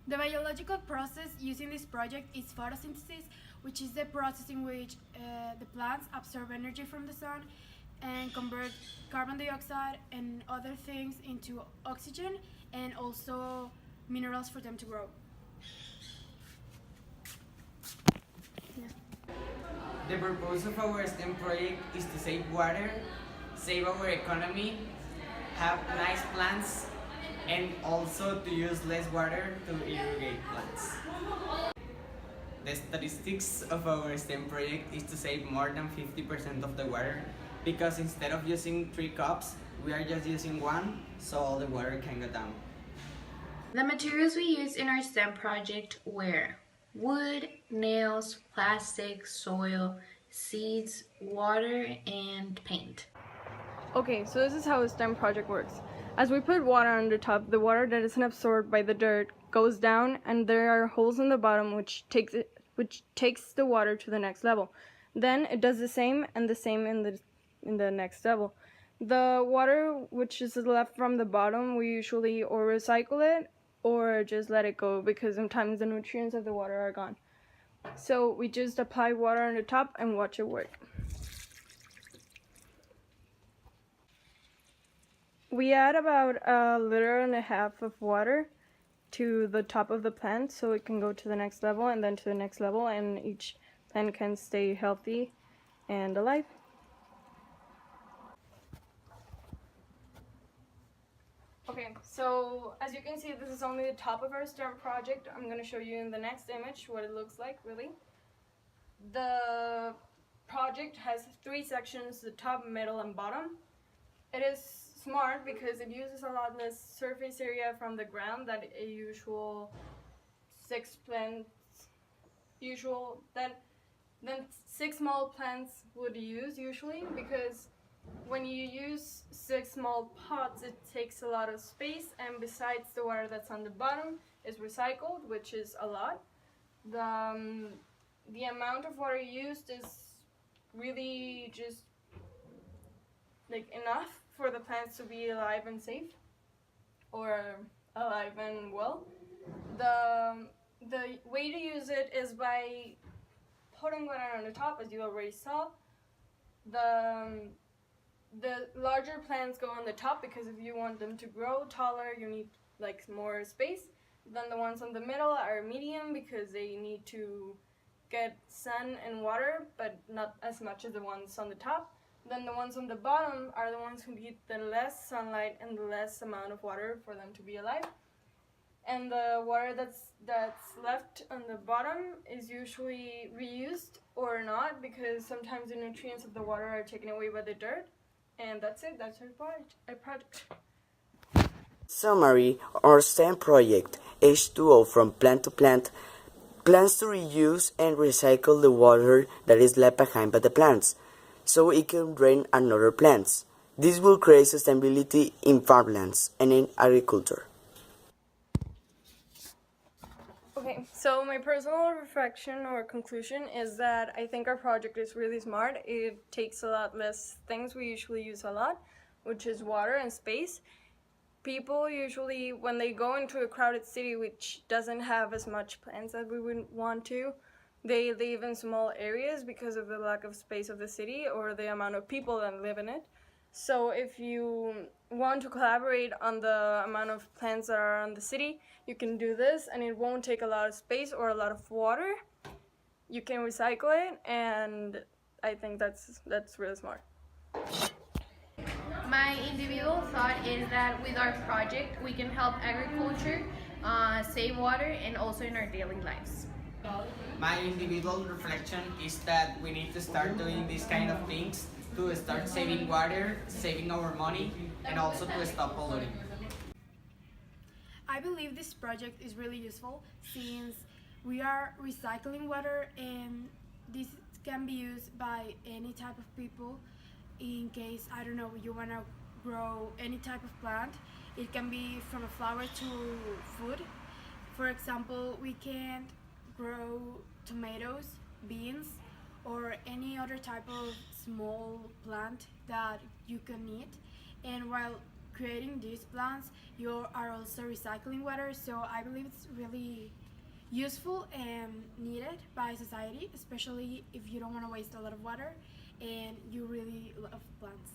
The biological process used in this project is photosynthesis, which is the process in which the plants absorb energy from the sun and convert carbon dioxide and other things into oxygen and also minerals for them to grow. The purpose of our STEM project is to save water, save our economy, have nice plants, and also to use less water to irrigate plants. The statistics of our STEM project is to save more than 50% of the water because instead of using 3 cups, we are just using one, so all the water can go down. The materials we used in our STEM project were wood, nails, plastic, soil, seeds, water, and paint. Okay, so this is how a STEM project works. As we put water on the top, the water that isn't absorbed by the dirt goes down, and there are holes in the bottom which takes the water to the next level. Then it does the same and the same in the next level. The water which is left from the bottom, we usually or recycle it or just let it go because sometimes the nutrients of the water are gone. So we just apply water on the top and watch it work. We add about 1.5 liters of water to the top of the plant so it can go to the next level and then to the next level, and each plant can stay healthy and alive. Okay, so as you can see, this is only the top of our STEM project. I'm going to show you in the next image what it looks like, really. The project has 3 sections, the top, middle, and bottom. It is smart because it uses a lot less surface area from the ground than a usual 6 plants than 6 small plants would use usually, because when you use 6 small pots it takes a lot of space, and besides the water that's on the bottom is recycled, which is a lot. The amount of water used is really just like enough for the plants to be alive and safe, or alive and well. The way to use it is by putting water on the top, as you already saw. The larger plants go on the top because if you want them to grow taller, you need like more space. Then the ones on the middle are medium because they need to get sun and water, but not as much as the ones on the top. Then the ones on the bottom are the ones who need the less sunlight and the less amount of water for them to be alive. And the water that's left on the bottom is usually reused or not, because sometimes the nutrients of the water are taken away by the dirt. And that's it, that's our project. Summary: our STEM project H2O from plant to plant plans to reuse and recycle the water that is left behind by the plants, so it can drain on other plants. This will create sustainability in farmlands and in agriculture. Okay, so my personal reflection or conclusion is that I think our project is really smart. It takes a lot less things we usually use a lot, which is water and space. People usually, when they go into a crowded city which doesn't have as much plants as we would want to, they live in small areas because of the lack of space of the city or the amount of people that live in it. So if you want to collaborate on the amount of plants that are in the city, you can do this, and it won't take a lot of space or a lot of water. You can recycle it, and I think that's really smart. My individual thought is that with our project we can help agriculture, save water, and also in our daily lives. My individual reflection is that we need to start doing these kind of things to start saving water, saving our money, and also to stop polluting. I believe this project is really useful since we are recycling water, and this can be used by any type of people. In case, I don't know, you want to grow any type of plant, it can be from a flower to food. For example, we can grow tomatoes, beans, or any other type of small plant that you can eat. And while creating these plants, you are also recycling water. So I believe it's really useful and needed by society, especially if you don't want to waste a lot of water and you really love plants.